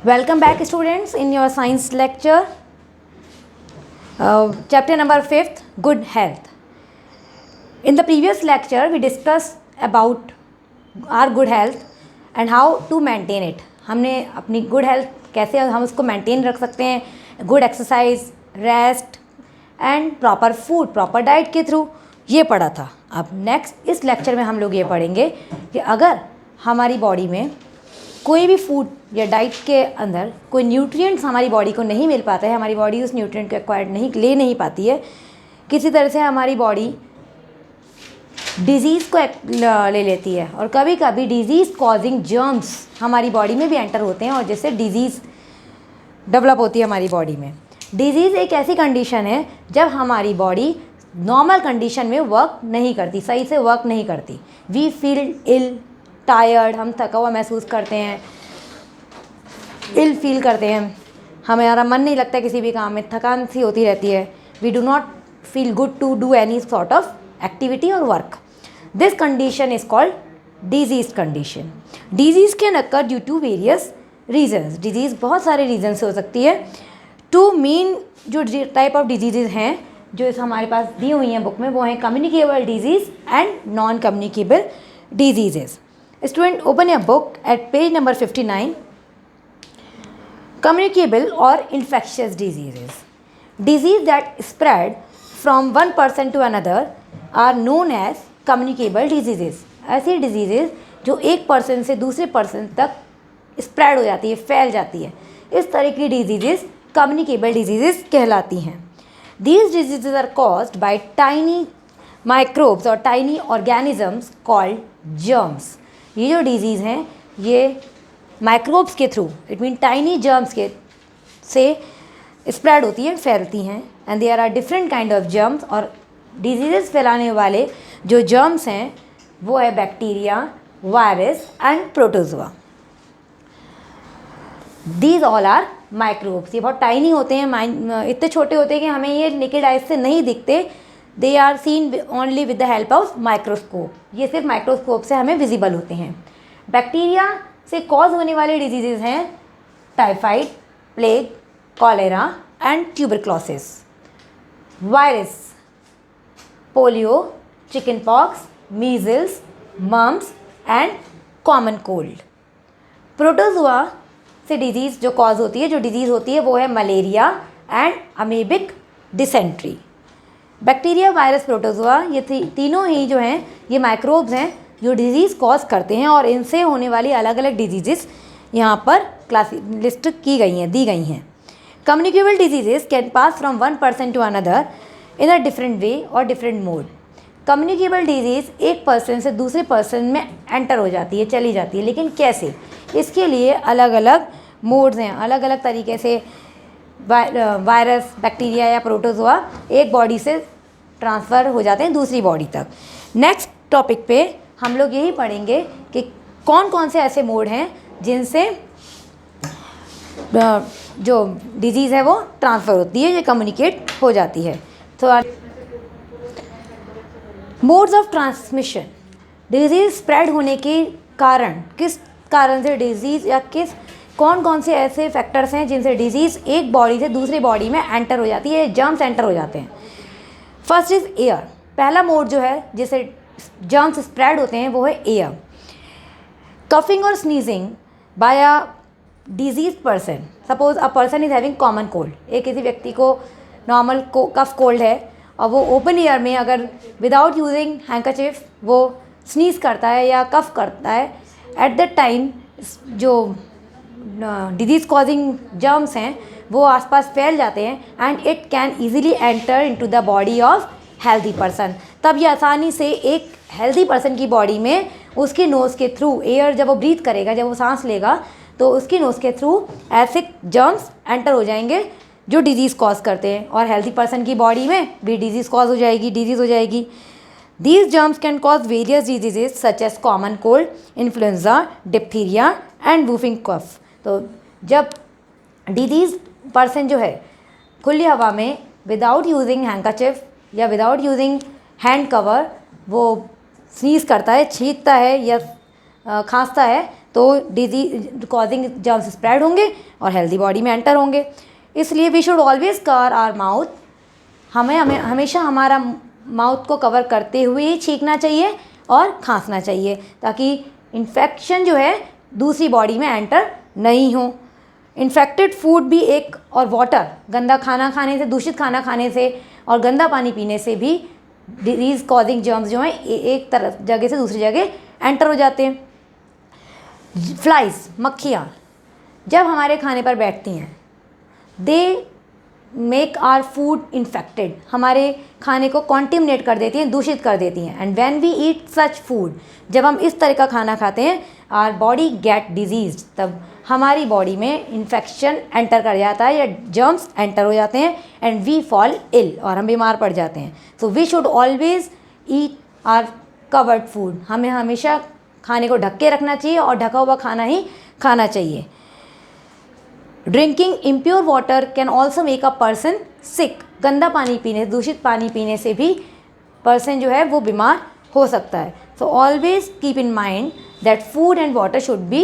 Welcome back students in your science lecture. Chapter number 5th, good health. In the previous lecture we discussed about our good health and how to maintain it. हमने अपनी good health कैसे हम उसको maintain रख सकते हैं, good exercise, rest and proper food, proper diet के through, ये पढ़ा था. अब नेक्स्ट इस लेक्चर में हम लोग ये पढ़ेंगे कि अगर हमारी बॉडी में कोई भी फूड या डाइट के अंदर कोई न्यूट्रिएंट्स हमारी बॉडी को नहीं मिल पाता है, हमारी बॉडी उस न्यूट्रिएंट को एक्वायर्ड नहीं पाती है, किसी तरह से हमारी बॉडी डिजीज़ को ले लेती है और कभी कभी डिजीज़ कॉजिंग जर्म्स हमारी बॉडी में भी एंटर होते हैं और जिससे डिजीज़ डेवलप होती है हमारी बॉडी में. डिजीज़ एक ऐसी कंडीशन है जब हमारी बॉडी नॉर्मल कंडीशन में वर्क नहीं करती, सही से वर्क नहीं करती. वी फील इल, टायर्ड, हम थका हुआ महसूस करते हैं, इल फील करते हैं, हमारा मन नहीं लगता किसी भी काम में, थकान सी होती रहती है. We do not feel good to do any sort of activity और work. This condition is called disease condition. Disease can occur due to various reasons. Disease बहुत सारे रीजन से हो सकती है. टू मेन जो टाइप ऑफ डिजीज़ हैं जो इस हमारे पास दी हुई हैं बुक में, वो हैं communicable disease and non communicable disease. Student, open your book at page number 59. Communicable or infectious diseases. Disease that spread from one person to another are known as communicable diseases. ऐसी diseases जो एक person से दूसरे person तक spread हो जाती है, फैल जाती है, इस तरह की diseases communicable diseases कहलाती हैं. These diseases are caused by tiny microbes or tiny organisms called germs. ये जो डिजीज़ हैं ये माइक्रोब्स के through, it mean tiny germs के से स्प्रेड होती है, फैलती हैं. And there are different kind of germs. और डिजीज़ फैलाने वाले जो जर्म्स हैं वो है bacteria, virus and protozoa. These all are microbes. ये बहुत टाइनी होते हैं, इतने छोटे होते हैं कि हमें ये नेकेड आइज से नहीं दिखते. They are seen only with the help of microscope. ये सिर्फ माइक्रोस्कोप से हमें विजिबल होते हैं. बैक्टीरिया से कॉज होने वाले डिजीज़ हैं typhoid, plague, cholera and tuberculosis. Virus polio, chickenpox, measles, mumps and common cold. Protozoa से डिजीज़ जो कॉज होती है, जो डिजीज़ होती है वो है malaria and amoebic dysentery. Bacteria, virus, protozoa, ये तीनों ही जो हैं ये माइक्रोब्स हैं जो डिजीज़ कॉज करते हैं और इनसे होने वाली अलग अलग डिजीज़ यहाँ पर लिस्ट की गई हैं, दी गई हैं. Communicable disease can pass from one person to another in a different way और डिफरेंट मोड. कम्युनिकेबल डिजीज़ एक पर्सन से दूसरे पर्सन में एंटर हो जाती है, चली जाती है, लेकिन कैसे? इसके लिए अलग अलग मोड्स हैं, अलग अलग तरीके से वायरस, बैक्टीरिया या प्रोटोजोआ एक बॉडी से ट्रांसफ़र हो जाते हैं दूसरी बॉडी तक. नेक्स्ट टॉपिक पे हम लोग यही पढ़ेंगे कि कौन कौन से ऐसे मोड हैं जिनसे जो डिजीज़ है वो ट्रांसफ़र होती है, ये कम्युनिकेट हो जाती है. तो modes of transmission. Disease spread होने के कारण, किस कारण से डिजीज़ या कौन कौन से ऐसे फैक्टर्स हैं जिनसे डिजीज़ एक बॉडी से दूसरे बॉडी में एंटर हो जाती है, जर्म्स एंटर हो जाते हैं. First is air. पहला मोड जो है जिससे जर्म्स स्प्रेड होते हैं वो है एयर. कफिंग और sneezing by a disease person. Suppose a person is having common cold. एक किसी व्यक्ति को नॉर्मल कफ कोल्ड है और वो ओपन एयर में अगर विदाउट यूजिंग हैंकरचीफ वो स्नीज करता है या कफ करता है, एट द टाइम जो डिजीज़ कॉजिंग जर्म्स हैं वो आसपास फैल जाते हैं and it can easily enter into the body of healthy person. तब ये आसानी से एक हेल्दी पर्सन की बॉडी में उसके नोज़ के थ्रू एयर जब वो ब्रीथ करेगा, जब वो सांस लेगा तो उसकी नोज़ के थ्रू ऐसे जर्म्स एंटर हो जाएंगे जो डिजीज़ कॉज करते हैं और हेल्दी पर्सन की बॉडी में भी डिजीज़ कॉज हो जाएगी, डिजीज़ हो जाएगी. These germs can cause various diseases such as common cold, influenza, diphtheria and whooping cough. तो जब डिजीज़ पर्सन जो है खुली हवा में विदाउट यूजिंग हैंकरचिफ या विदाउट यूजिंग हैंड कवर वो स्नीज़ करता है, छींकता है या खांसता है, तो डिजीज कॉजिंग जर्म्स स्प्रेड होंगे और हेल्दी बॉडी में एंटर होंगे। इसलिए we should always cover our mouth, हमें हमेशा हमारा माउथ को कवर करते हुए ही छींकना चाहिए और खांसना चाहिए, ताकि इन्फेक्शन जो है दूसरी बॉडी में एंटर नहीं हो। इन्फेक्टेड फूड भी एक, और वाटर, गंदा खाना खाने से, दूषित खाना खाने से और गंदा पानी पीने से भी डिजीज़ कॉजिंग जर्म्स जो हैं एक तरफ जगह से दूसरी जगह एंटर हो जाते हैं। फ्लाइज, मक्खियाँ जब हमारे खाने पर बैठती हैं, they make our food infected, हमारे खाने को कॉन्टिमिनेट कर देती हैं, दूषित कर देती हैं। And when we eat such food, जब हम इस तरह का खाना खाते हैं, आर बॉडी गेट डिजीज, तब हमारी बॉडी में इन्फेक्शन एंटर कर जाता है या जर्म्स एंटर हो जाते हैं, एंड वी फॉल इल, और हम बीमार पड़ जाते हैं। So we should always eat our covered food, हमें हमेशा खाने को ढक के रखना चाहिए और ढका हुआ खाना ही खाना चाहिए। Drinking impure water can also make a person sick, गंदा पानी पीने, दूषित पानी पीने से भी पर्सन जो है वो बीमार हो सकता है। So always keep in mind that food and water should be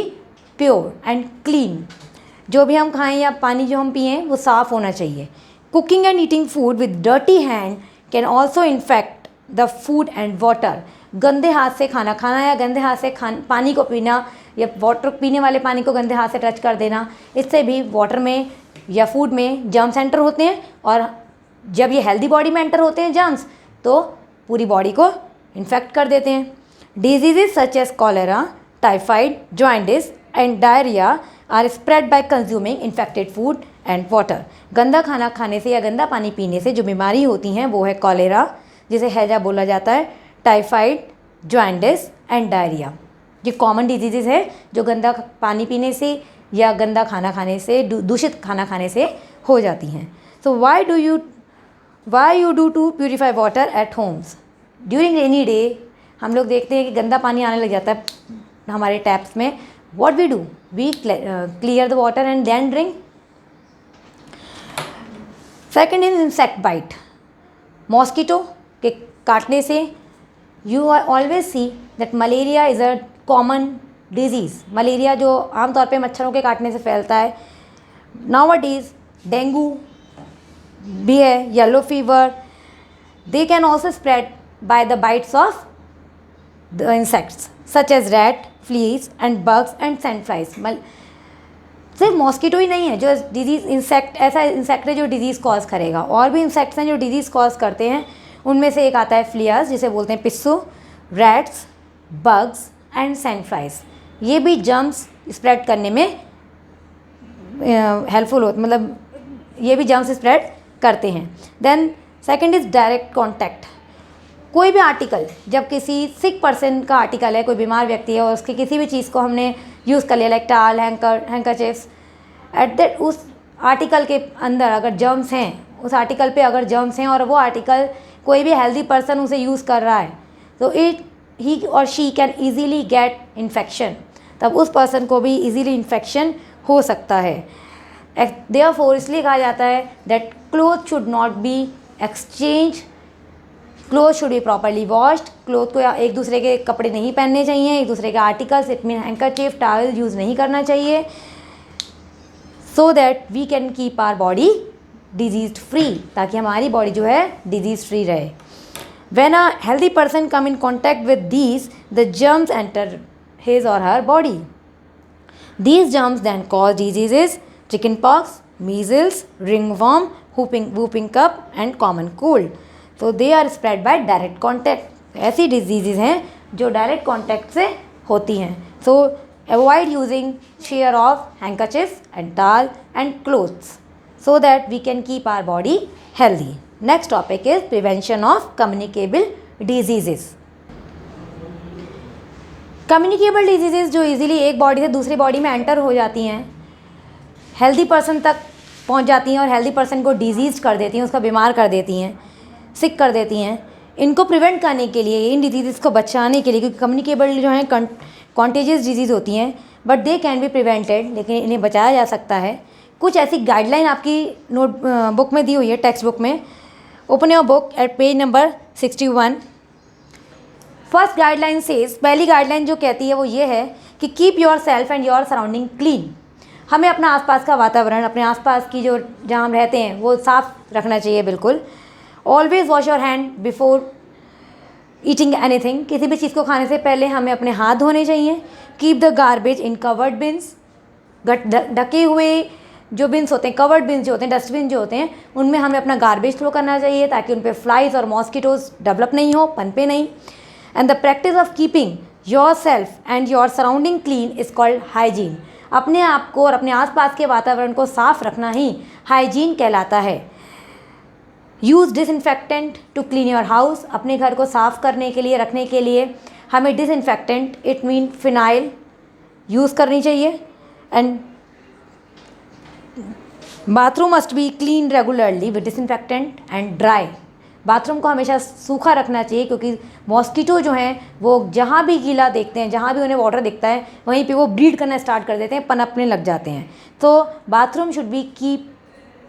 pure and clean, जो भी हम खाएं या पानी जो हम पिएं वो साफ़ होना चाहिए। Cooking and eating food with dirty hand can also infect the food and water, गंदे हाथ से खाना खाना या गंदे हाथ से पानी को पीना या वाटर, पीने वाले पानी को गंदे हाथ से टच कर देना, इससे भी वाटर में या फूड में जर्म्स एंटर होते हैं, और जब ये हेल्दी बॉडी में एंटर होते हैं जर्म्स, तो पूरी बॉडी को इन्फेक्ट कर देते हैं। Diseases such as cholera, typhoid, jaundice and diarrhoea are spread by consuming infected food and water, गंदा खाना खाने से या गंदा पानी पीने से जो बीमारी होती हैं वो है कॉलेरा, जिसे हैजा बोला जाता है, टाइफाइड, जॉइंटिस एंड डायरिया। ये कॉमन डिजीज़ है जो गंदा पानी पीने से या गंदा खाना खाने से, दूषित खाना खाने से हो जाती हैं। So why you do to purify water at homes during rainy day? हम लोग देखते हैं कि गंदा पानी आने लग जाता है हमारे टैप्स में। What we do, we clear the water and then drink. Second is insect bite, mosquito के काटने से you are always see that malaria is a common disease, malaria जो आमतौर पे मच्छरों के काटने से फैलता है। नाउअडेज डेंगू भी है, yellow fever, they can also spread by the bites of the insects such as rat, fleas and bugs and sand flies. सिर्फ मॉस्किटो ही नहीं है जो डिजीज़, इंसेक्ट ऐसा इंसेक्ट है जो डिजीज़ कॉज करेगा, और भी इंसेक्ट्स हैं जो डिजीज़ कॉज करते हैं। उनमें से एक आता है फ्लियाज, जिसे बोलते हैं पिस्सू, rats, bugs and sand flies. ये भी जर्म्स स्प्रेड करने में हेल्पफुल होते, मतलब ये भी जर्म्स स्प्रेड करते हैं। Then second is direct contact, कोई भी आर्टिकल, जब किसी सिक पर्सन का आर्टिकल है, कोई बीमार व्यक्ति है और उसकी किसी भी चीज़ को हमने यूज़ कर लिया, लाइक टाल, हैंकरचिप्स, एट दैट उस आर्टिकल के अंदर अगर जर्म्स हैं, उस आर्टिकल पे अगर जर्म्स हैं और वो आर्टिकल कोई भी हेल्दी पर्सन उसे यूज़ कर रहा है, तो ही और she can easily gate infection, तब उस पर्सन को भी ईजीली इन्फेक्शन हो सकता है। देयरफॉर इसलिए कहा जाता है that cloth should not be exchange, cloth should be properly washed, cloth को एक दूसरे के कपड़े नहीं पहनने चाहिए, एक दूसरे के articles, it mean handkerchief, towel use नहीं करना चाहिए, so that we can keep our body disease free, ताकि हमारी बॉडी जो है डिजीज फ्री रहे। When a healthy person come in contact with these, the germs enter his or her body. These germs then cause diseases, chickenpox, measles, ringworm, whooping cough and common cold. So they are spread by direct contact. ऐसी diseases हैं जो direct contact से होती हैं. So avoid using share of handkerchiefs and towel and clothes so that we can keep our body healthy. Next topic is prevention of communicable diseases. Communicable disease जो easily एक body से दूसरी body में enter हो जाती हैं, healthy person तक पहुंच जाती हैं और हेल्दी पर्सन को डिजीज़ कर देती हैं, उसका बीमार कर देती हैं, सिक कर देती हैं। इनको प्रिवेंट करने के लिए, इन डिजीज़ को बचाने के लिए, क्योंकि कम्युनिकेबल जो हैं कॉन्टेजियस डिजीज़ होती हैं, but they can be prevented, लेकिन इन्हें बचाया जा सकता है। कुछ ऐसी गाइडलाइन आपकी नोट बुक में दी हुई है, टेक्स्ट बुक में। Open your book at page number 61। First guideline says, पहली गाइडलाइन जो कहती है वो ये है कि keep yourself and your surrounding clean. हमें अपना आसपास का वातावरण, अपने आसपास की जो जहाँ हम रहते हैं वो साफ़ रखना चाहिए बिल्कुल। Always wash your hand before eating anything, किसी भी चीज़ को खाने से पहले हमें अपने हाथ धोने चाहिए। Keep the garbage in covered beans, ढके हुए जो बिन्स होते हैं, कवर्ड बिन्स जो होते हैं, डस्टबिन जो होते हैं, उनमें हमें अपना गार्बेज थ्रो करना चाहिए ताकि उन पर फ्लाइज और मॉस्किटोज डेवलप नहीं हो, पनपे नहीं। And the practice of keeping your self and your surrounding clean is called hygiene. अपने आप को और अपने आसपास के वातावरण को साफ रखना ही हाइजीन कहलाता है। Use disinfectant to clean your house, अपने घर को साफ़ करने के लिए, रखने के लिए हमें disinfectant, it mean phenyl use करनी चाहिए। And bathroom must be clean regularly with disinfectant and dry. Bathroom को हमेशा सूखा रखना चाहिए क्योंकि मॉस्किटो जो हैं वो जहाँ भी गीला देखते हैं, जहाँ भी उन्हें वाटर दिखता है वहीं पे वो ब्रीड करना स्टार्ट कर देते हैं, पनपने लग जाते हैं। तो bathroom should be keep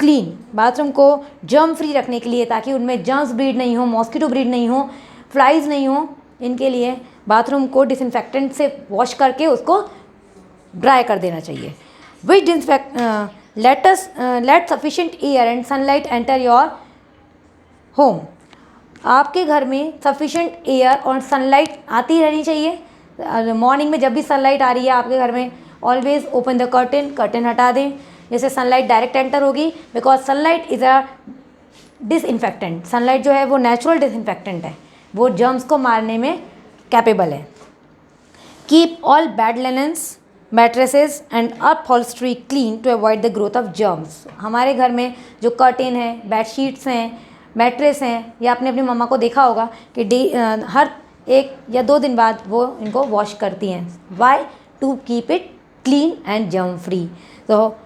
clean, bathroom को जर्म फ्री रखने के लिए, ताकि उनमें जर्म्स ब्रीड नहीं हो, मॉस्किटो ब्रीड नहीं हो, फ्लाइज नहीं हो, इनके लिए बाथरूम को डिसइंफेक्टेंट से वॉश करके उसको ड्राई कर देना चाहिए। Which disinfect let sufficient air and sunlight enter your home. आपके घर में सफिशिएंट एयर और सनलाइट आती रहनी चाहिए। मॉर्निंग में जब भी सनलाइट आ रही है आपके घर में, always open the curtain, curtain हटा दें जैसे सनलाइट डायरेक्ट एंटर होगी, because sunlight is a disinfectant. Sunlight जो है वो नेचुरल डिसइंफेक्टेंट है, वो जर्म्स को मारने में कैपेबल है। Keep all bed linens, mattresses and upholstery clean to avoid the growth of germs. हमारे घर में जो कर्टेन है, बेडशीट्स हैं, मैट्रेस हैं, या आपने अपनी मम्मा को देखा होगा कि हर 1 या 2 दिन बाद वो इनको वॉश करती हैं। Why? To keep it clean and germ free. तो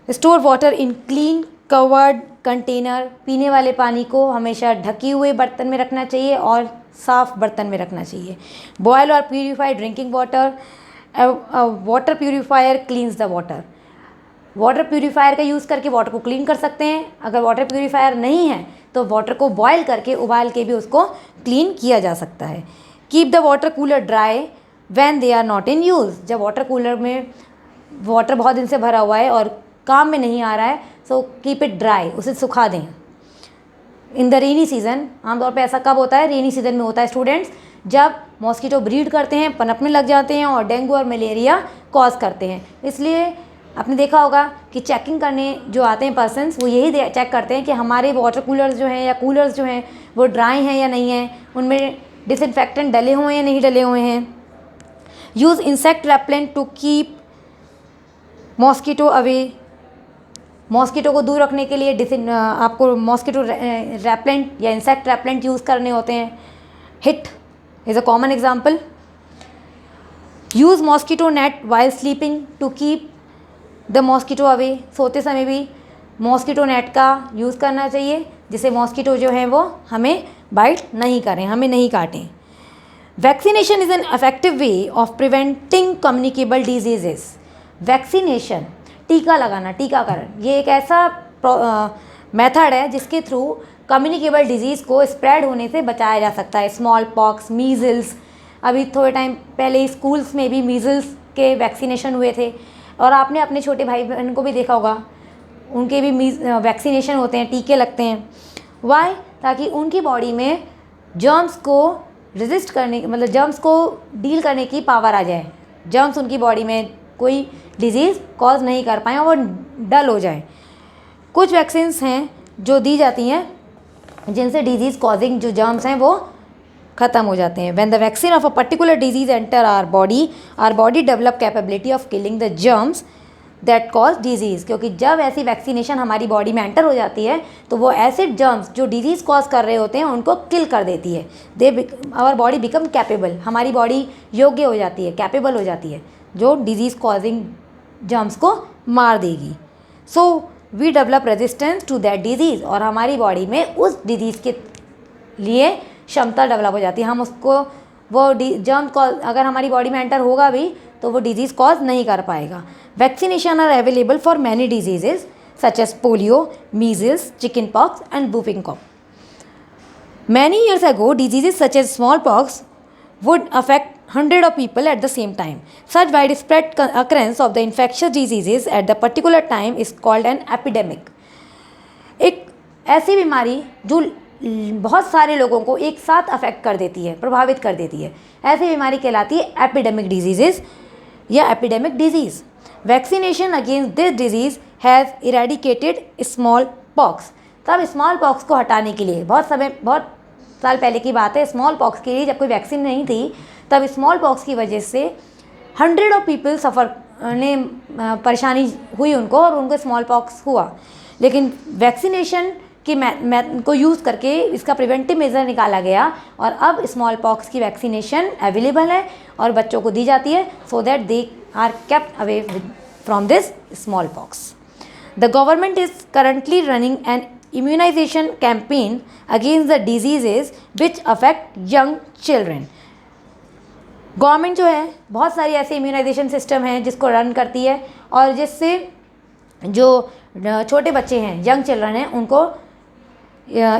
store water in clean covered container, पीने वाले पानी को हमेशा ढके हुए बर्तन में रखना चाहिए और साफ़ बर्तन में रखना चाहिए। बॉयल और purify drinking water, water purifier cleans the water. Water purifier का यूज़ करके वाटर को क्लीन कर सकते हैं। अगर वाटर प्यूरीफायर नहीं है तो वाटर को बॉयल करके, उबाल के भी उसको क्लीन किया जा सकता है। Keep the water cooler dry when they are not in use. जब वाटर कूलर में वाटर बहुत दिन से भरा हुआ है और काम में नहीं आ रहा है, सो कीप इट ड्राई, उसे सुखा दें। इन द रेनी सीज़न, आमतौर पे ऐसा कब होता है? रेनी सीज़न में होता है स्टूडेंट्स, जब मॉस्किटो ब्रीड करते हैं, पनपने लग जाते हैं और डेंगू और मलेरिया कॉज करते हैं। इसलिए आपने देखा होगा कि चेकिंग करने जो आते हैं पर्सन्स, वो यही चेक करते हैं कि हमारे वाटर कूलर्स जो हैं या कूलर्स जो हैं वो ड्राई हैं या नहीं हैं, उनमें डिसइंफेक्टेंट डले हुए हैं या नहीं डले हुए हैं। Use insect repellent to keep mosquito away. Mosquito को दूर रखने के लिए आपको मॉस्किटो रेपेलेंट या इंसेक्ट रेपेलेंट यूज़ करने होते हैं। Hit is a common example. Use mosquito net while sleeping to keep the mosquito away. सोते समय भी मॉस्किटो नेट का यूज़ करना चाहिए जिससे मॉस्किटो जो है वो हमें बाइट नहीं करें, हमें नहीं काटें। Vaccination is an effective way of preventing communicable diseases. Vaccination, टीका लगाना, टीकाकरण, ये एक ऐसा मेथड है जिसके थ्रू कम्युनिकेबल डिजीज़ को स्प्रेड होने से बचाया जा सकता है। स्मॉल पॉक्स, मीज़ल्स, अभी थोड़े टाइम पहले स्कूल्स में भी मीज़ल्स के वैक्सीनेशन हुए थे और आपने अपने छोटे भाई बहन को भी देखा होगा, उनके भी वैक्सीनेशन होते हैं, टीके लगते हैं। वाई? ताकि उनकी बॉडी में जर्म्स को रेजिस्ट करने, मतलब जर्म्स को डील करने की पावर आ जाए, जर्म्स उनकी बॉडी में कोई डिजीज़ कॉज नहीं कर पाएँ और वो डल हो जाए। कुछ वैक्सीन्स हैं जो दी जाती हैं जिनसे डिजीज़ कॉजिंग जो जर्म्स हैं वो ख़त्म हो जाते हैं। When the vaccine of a particular disease enter our body develop capability of killing the germs that cause disease. क्योंकि जब ऐसी वैक्सीनेशन हमारी बॉडी में एंटर हो जाती है तो वो ऐसे जर्म्स जो डिजीज़ कॉज कर रहे होते हैं उनको किल कर देती है। आवर बॉडी बिकम कैपेबल, हमारी बॉडी योग्य हो जाती है, कैपेबल हो जाती है, जो डिजीज़ कॉजिंग जर्म्स को मार देगी। So we develop resistance to that disease, और हमारी बॉडी में उस डिजीज़ के लिए क्षमता डेवलप हो जाती है। हम उसको, वो जर्म कॉज अगर हमारी बॉडी में एंटर होगा भी तो वो डिजीज़ कॉज नहीं कर पाएगा। Vaccination are available for many diseases such as polio, measles, chickenpox and whooping cough. Many years ago diseases such as smallpox would affect 100 of people at the same time. Such widespread occurrence of the infectious diseases at the particular time is called an epidemic. एक ऐसी बीमारी जो बहुत सारे लोगों को एक साथ अफेक्ट कर देती है, प्रभावित कर देती है, ऐसी बीमारी कहलाती है एपिडेमिक डिजीजेस या epidemic disease. Vaccination against this disease has eradicated small pox. तब स्मॉल पॉक्स को हटाने के लिए बहुत साल पहले की बात है, स्मॉल पॉक्स के लिए जब कोई वैक्सीन नहीं थी, तब स्मॉल पॉक्स की वजह से 100 ऑफ पीपल परेशानी हुई उनको और उनको स्मॉल पॉक्स हुआ. लेकिन वैक्सीनेशन की को यूज़ करके इसका प्रिवेंटिव मेजर निकाला गया और अब स्मॉल पॉक्स की वैक्सीनेशन अवेलेबल है और बच्चों को दी जाती है, so that they are kept away from this smallpox. The government is currently running an immunization campaign against the diseases which affect young children. Government जो है बहुत सारी ऐसे इम्यूनाइजेशन सिस्टम हैं जिसको रन करती है और जिससे जो छोटे बच्चे हैं, यंग चिल्ड्रन हैं, उनको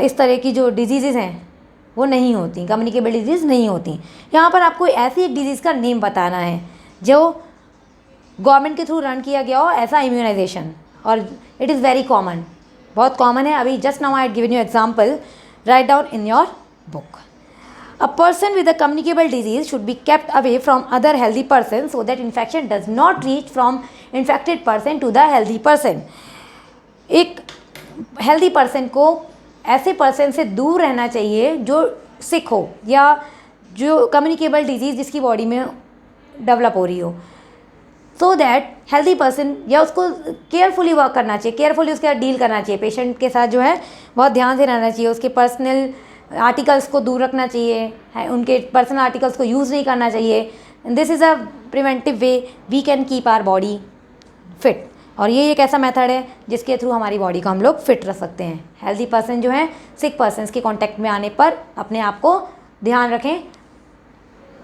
इस तरह की जो डिजीज़ हैं वो नहीं होती, कम्युनिकेबल डिजीज़ नहीं होती. यहाँ पर आपको ऐसी एक डिजीज़ का नेम बताना है जो गवर्नमेंट के थ्रू रन किया गया हो, ऐसा इम्यूनाइजेशन, और इट इज़ वेरी कॉमन, बहुत कॉमन है. अभी just now I had given you example, write down in your book. A person with a communicable disease should be kept away from other healthy person so that infection does not reach from infected person to the healthy person. एक healthy person को ऐसे person से दूर रहना चाहिए जो सिक हो या जो कम्युनिकेबल डिजीज़ जिसकी बॉडी में डेवलप हो रही हो, सो दैट हेल्दी पर्सन या उसको केयरफुली वर्क करना चाहिए, केयरफुली उसके साथ डील करना चाहिए. पेशेंट के साथ जो है बहुत ध्यान से रहना चाहिए, उसके पर्सनल आर्टिकल्स को दूर रखना चाहिए, उनके पर्सनल आर्टिकल्स को यूज़ नहीं करना चाहिए. This is a preventive way we can keep our body fit. और ये एक ऐसा मेथड है जिसके थ्रू हमारी बॉडी को हम लोग फिट रख सकते हैं. हेल्दी पर्सन जो है सिक पर्सनस के कॉन्टैक्ट में आने पर अपने आप को ध्यान रखें.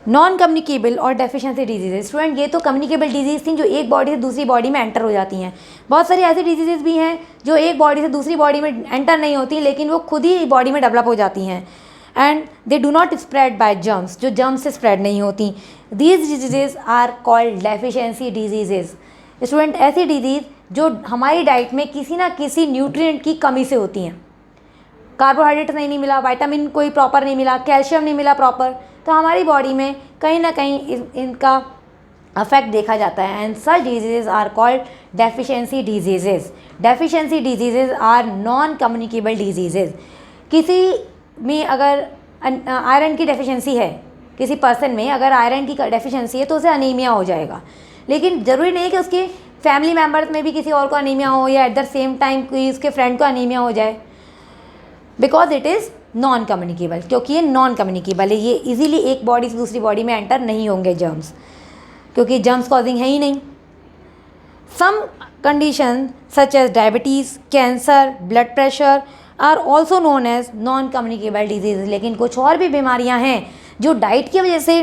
नॉन कम्युनिकेबल और डेफिशिएंसी डिजीज़. स्टूडेंट, ये तो कम्युनिकेबल डिजीज़ थी जो एक बॉडी से दूसरी बॉडी में एंटर हो जाती हैं. बहुत सारी ऐसी डिजीज़ भी हैं जो एक बॉडी से दूसरी बॉडी में एंटर नहीं होती, लेकिन वो खुद ही बॉडी में डेवलप हो जाती हैं. And they do not spread by germs, जो जर्म्स से स्प्रेड नहीं होती. These disease are called deficiency disease. Student, ऐसी डिजीज़ जो हमारी डाइट में किसी ना किसी न्यूट्रिएंट की कमी से होती हैं. कार्बोहाइड्रेट नहीं मिला, विटामिन कोई प्रॉपर नहीं मिला, कैल्शियम नहीं मिला प्रॉपर, तो हमारी बॉडी में कहीं ना कहीं इनका अफेक्ट देखा जाता है. And such disease are called deficiency disease. Deficiency disease are non communicable disease. किसी में अगर आयरन की डेफिशिएंसी है, किसी पर्सन में अगर आयरन की डेफिशिएंसी है तो उसे अनीमिया हो जाएगा. लेकिन ज़रूरी नहीं कि उसके फैमिली मेम्बर्स में भी किसी और को अनीमिया हो या एट द सेम टाइम कोई उसके फ्रेंड को अनीमिया हो जाए, because it is non communicable. क्योंकि ये नॉन कम्युनिकेबल है, ये इजीली एक बॉडी से दूसरी बॉडी में एंटर नहीं होंगे जर्म्स, क्योंकि जर्म्स कॉजिंग है ही नहीं. Some condition such as diabetes, cancer, blood pressure are also known as non communicable disease. लेकिन कुछ और भी बीमारियां हैं जो डाइट की वजह से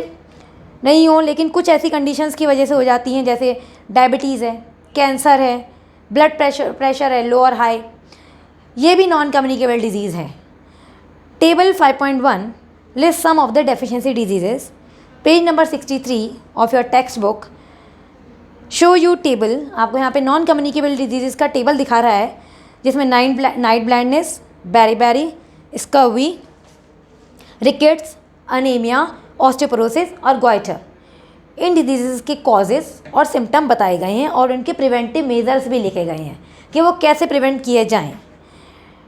नहीं हो, लेकिन कुछ ऐसी कंडीशंस की वजह से हो जाती हैं, जैसे डायबिटीज़ है, कैंसर है, ब्लड प्रेशर है लो और हाई, ये भी नॉन कम्युनिकेबल डिजीज़ है. Table 5.1 list some of the deficiency diseases. Page number 63 of your textbook show you table. आपको यहाँ पे नॉन कम्युनिकेबल डिजीज़ का टेबल दिखा रहा है, जिसमें night blindness, beriberi, scurvy, rickets, anaemia, osteoporosis और गोइटर, इन डिजीज़ के कॉजेज़ और सिम्टम बताए गए हैं और इनके प्रिवेंटिव मेजर्स भी लिखे गए हैं कि वो कैसे प्रिवेंट किए जाएं.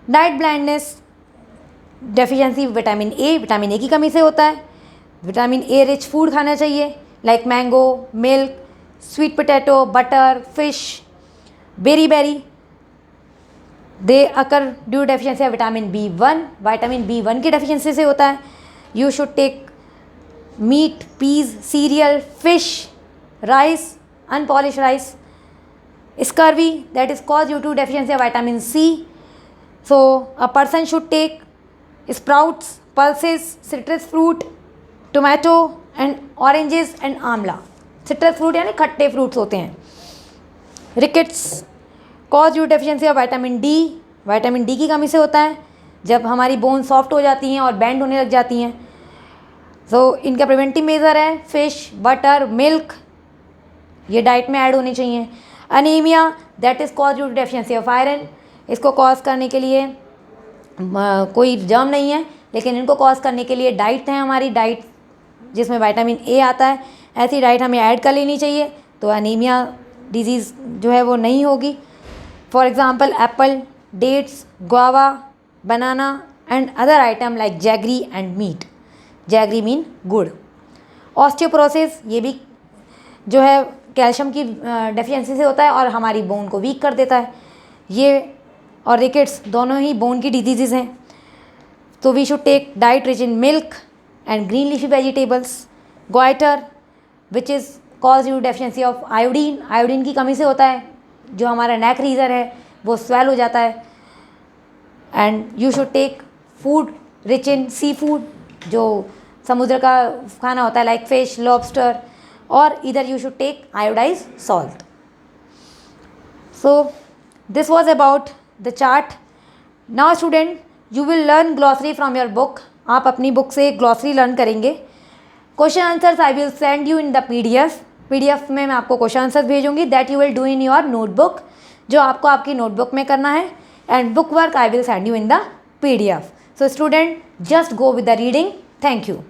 Night blindness deficiency vitamin A की कमी से होता है. विटामिन ए रिच फूड खाना चाहिए, like mango, milk, sweet potato, butter, fish, berry. They occur due deficiency of vitamin B1 की डेफिशिएंसी से होता है. You should take meat, peas, cereal, fish, rice, unpolish rice. Scurvy, that is caused due to deficiency of vitamin C. So a person should take sprouts, pulses, citrus fruit, tomato and oranges and आंवला. citrus fruit यानी खट्टे fruits होते हैं. rickets caused due to deficiency of vitamin D की कमी से होता है, जब हमारी बोन सॉफ्ट हो जाती हैं और बेंड होने लग जाती हैं. सो इनका प्रिवेंटिव मेजर है फिश, बटर, मिल्क, ये डाइट में ऐड होनी चाहिए। Anaemia that is cause due to deficiency of iron, इसको कॉज करने के लिए कोई जर्म नहीं है, लेकिन इनको कॉज करने के लिए डाइट है हमारी, डाइट जिसमें विटामिन ए आता है, ऐसी डाइट हमें ऐड कर लेनी चाहिए, तो अनीमिया डिजीज़ जो है वो नहीं होगी। For example apple, dates, guava, banana and other item like jaggery and meat. Jaggery mean गुड़। ऑस्टियोपोरोसिस ये भी जो है कैल्शियम की डेफिशिएंसी से होता है और हमारी बोन को वीक कर देता है। ये और रिकेट्स दोनों ही बोन की डिजीज़ हैं। तो we should take diet rich in milk and green leafy vegetables. Goitre which is cause due deficiency of iodine, iodine की कमी से होता है, जो हमारा नेक रीजर है वो स्वेल हो जाता है। And you should take food rich in seafood, जो समुद्र का खाना होता है लाइक फिश, लॉबस्टर, और इधर you should take iodise salt. So this was about the chart. Now student you will learn glossary from your book. आप अपनी बुक से ग्लॉसरी लर्न करेंगे। Question answers I will send you in the PDF में मैं आपको question answers भेजूंगी that you will do in your notebook, जो आपको आपकी नोटबुक में करना है। And book work I will send you in the PDF. So student just go with the reading. Thank you.